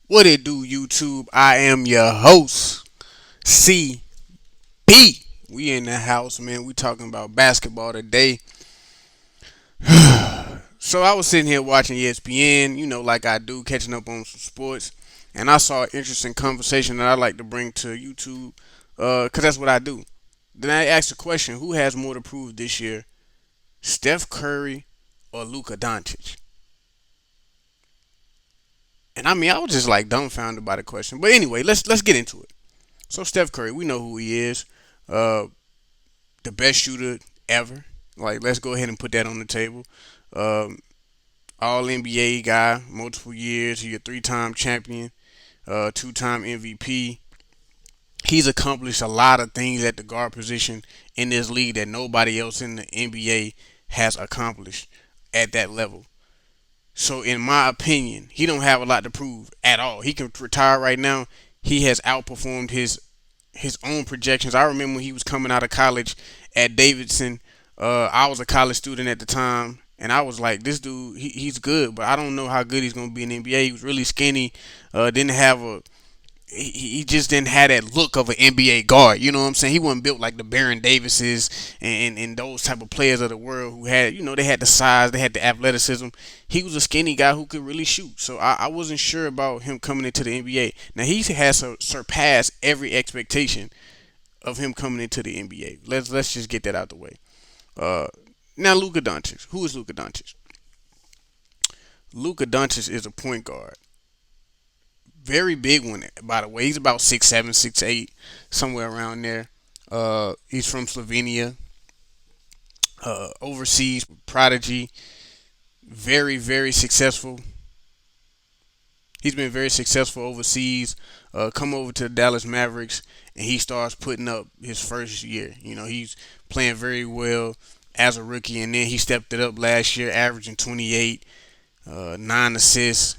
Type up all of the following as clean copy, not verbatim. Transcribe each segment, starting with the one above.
What it do, YouTube? I am your host, CB. We in the house, man. We talking about basketball today. So I was sitting here watching ESPN, like I do, catching up on some sports, and I saw an interesting conversation that I like to bring to YouTube, cause that's what I do. Then I asked the question: Who has more to prove this year, Steph Curry or Luka Doncic? And I mean, I was just like dumbfounded by the question. But anyway, let's get into it. So Steph Curry, we know who he is. Uh, the best shooter ever. Like, let's go ahead and put that on the table. Um, All NBA guy, multiple years. He's a three-time champion, two-time MVP. He's accomplished a lot of things at the guard position in this league that nobody else in the NBA has accomplished at that level. So, in my opinion, he don't have a lot to prove at all. He can retire right now. He has outperformed his own projections. I remember when he was coming out of college at Davidson. I was a college student at the time, and I was like, this dude, he's good, but I don't know how good he's gonna be in the NBA. He was really skinny, didn't have a he just didn't have that look of an NBA guard. You know what I'm saying? He wasn't built like the Baron Davises and those type of players of the world who had, they had the size, they had the athleticism. He was a skinny guy who could really shoot. So I wasn't sure about him coming into the NBA. Now he has surpassed every expectation of him coming into the NBA. Let's just get that out the way. Uh, Now Luka Doncic. Who is Luka Doncic? Luka Doncic is a point guard. Very big one, by the way. He's about 6'7", 6'8", somewhere around there. He's from Slovenia. Overseas prodigy. Very, very successful. He's been very successful overseas. Come over to the Dallas Mavericks, and he starts putting up his first year. He's playing very well as a rookie, and then he stepped it up last year, averaging 28, 9 assists,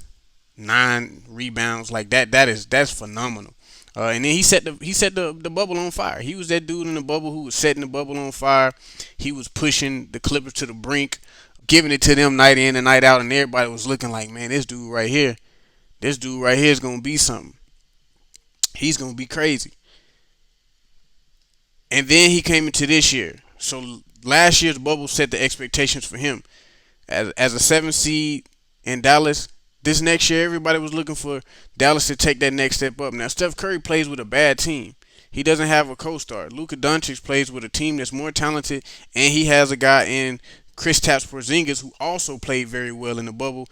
9 rebounds. Like that's phenomenal. And then he set the bubble on fire. He was that dude in the bubble who was setting the bubble on fire. He was pushing the Clippers to the brink, giving it to them night in and night out, and everybody was looking like, man, this dude right here is gonna be something. He's gonna be crazy. And then he came into this year. So last year's bubble set the expectations for him as a 7 seed in Dallas. This next year, everybody was looking for Dallas to take that next step up. Now, Steph Curry plays with a bad team. He doesn't have a co-star. Luka Doncic plays with a team that's more talented, and he has a guy in Kristaps Porzingis who also played very well in the bubble.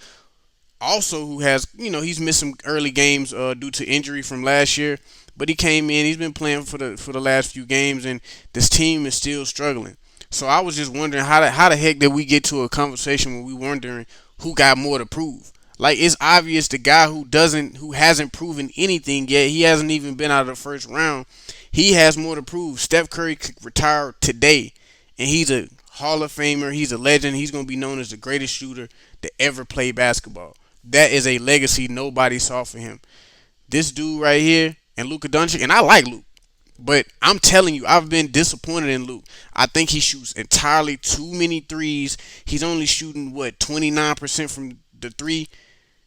Also, who has, he's missed some early games due to injury from last year, but he came in. He's been playing for the last few games, and this team is still struggling. So I was just wondering how the heck did we get to a conversation where we wondering who got more to prove? Like, it's obvious the guy who hasn't proven anything yet. He hasn't even been out of the first round. He has more to prove. Steph Curry could retire today, and he's a Hall of Famer. He's a legend. He's gonna be known as the greatest shooter to ever play basketball. That is a legacy nobody saw for him. This dude right here and Luka Doncic, and I like Luke, but I'm telling you, I've been disappointed in Luke. I think he shoots entirely too many threes. He's only shooting 29% from the three.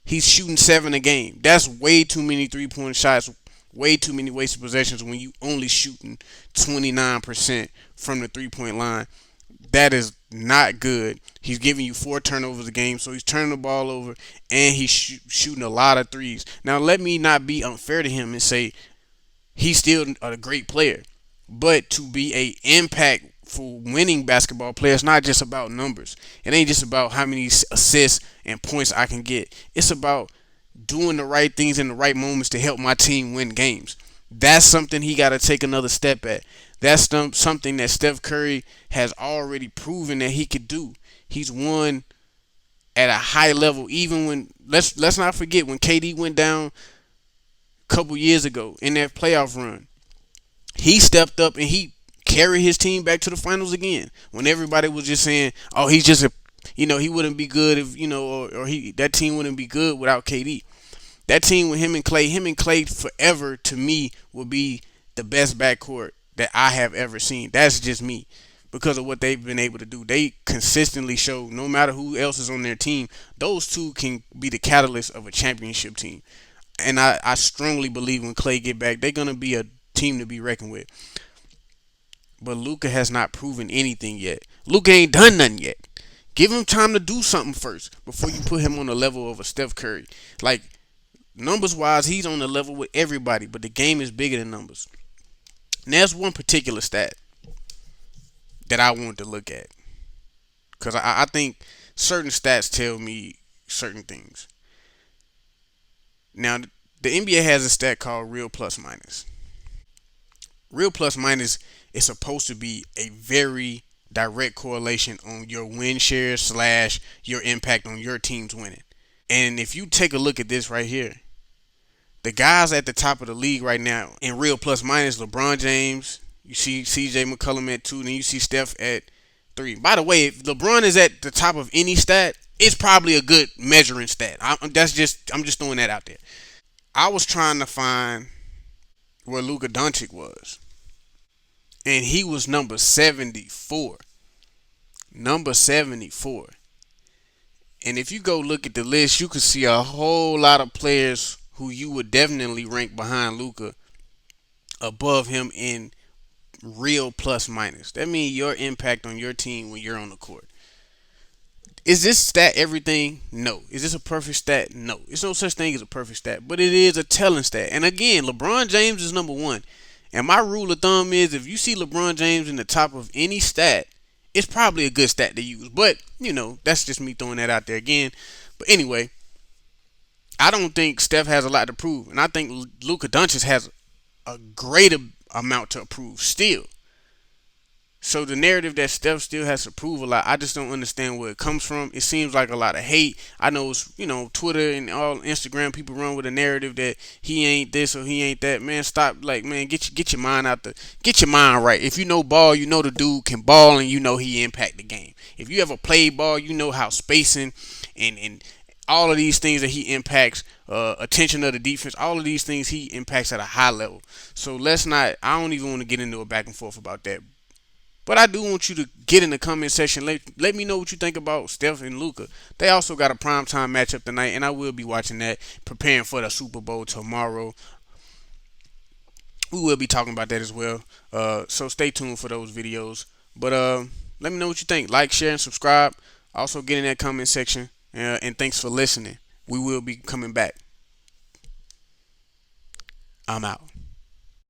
He's shooting 7 a game. That's way too many 3-point shots. Way too many wasted possessions when you only shooting 29% from the 3-point line. That is not good. He's giving you 4 turnovers a game, so he's turning the ball over and he's shooting a lot of threes. Now, let me not be unfair to him and say he's still a great player, but to be a impact for winning basketball player, it's not just about numbers. It ain't just about how many assists and points I can get. It's about doing the right things in the right moments to help my team win games. That's something he got to take another step at. That's something that Steph Curry has already proven that he could do. He's won at a high level. Even when let's not forget when KD went down a couple years ago in that playoff run, he stepped up and he carried his team back to the finals again. When everybody was just saying, "Oh, he's just he wouldn't be good if or he that team wouldn't be good without KD." That team with him and Clay forever to me will be the best backcourt that I have ever seen. That's just me because of what they've been able to do. They consistently show no matter who else is on their team, those two can be the catalyst of a championship team. And I strongly believe when Clay get back, they're gonna be a team to be reckoned with. But Luka has not proven anything yet. Luka ain't done nothing yet. Give him time to do something first before you put him on the level of a Steph Curry. Like numbers wise, he's on the level with everybody, but the game is bigger than numbers. And there's one particular stat that I want to look at because I think certain stats tell me certain things. Now, the NBA has a stat called real plus minus. Real plus minus is supposed to be a very direct correlation on your win share slash your impact on your team's winning. And if you take a look at this right here, the guys at the top of the league right now in real plus minus, LeBron James, you see CJ McCollum at 2, then you see Steph at 3. By the way, if LeBron is at the top of any stat, it's probably a good measuring stat. I'm just throwing that out there. I was trying to find where Luka Doncic was, and he was number 74. Number 74. And if you go look at the list, you can see a whole lot of players who you would definitely rank behind Luka above him in real plus minus. That means your impact on your team when you're on the court. Is this stat everything? No. Is this a perfect stat? No. It's no such thing as a perfect stat, but it is a telling stat. And again, LeBron James is number one. And my rule of thumb is if you see LeBron James in the top of any stat, it's probably a good stat to use. But, that's just me throwing that out there again. But anyway, I don't think Steph has a lot to prove. And I think Luka Doncic has a greater amount to prove still. So the narrative that Steph still has to prove a lot, I just don't understand where it comes from. It seems like a lot of hate. I know it's, Twitter and all Instagram people run with a narrative that he ain't this or he ain't that. Man, stop. Like, man, get your mind out get your mind right. If you know ball, you know the dude can ball and you know he impact the game. If you ever played ball, you know how spacing and all of these things that he impacts, attention of the defense, all of these things he impacts at a high level. So let's not. I don't even want to get into a back and forth about that. But I do want you to get in the comment section. Let me know what you think about Steph and Luka. They also got a primetime matchup tonight, and I will be watching that, preparing for the Super Bowl tomorrow. We will be talking about that as well. So stay tuned for those videos. But let me know what you think. Like, share, and subscribe. Also get in that comment section. And thanks for listening. We will be coming back. I'm out.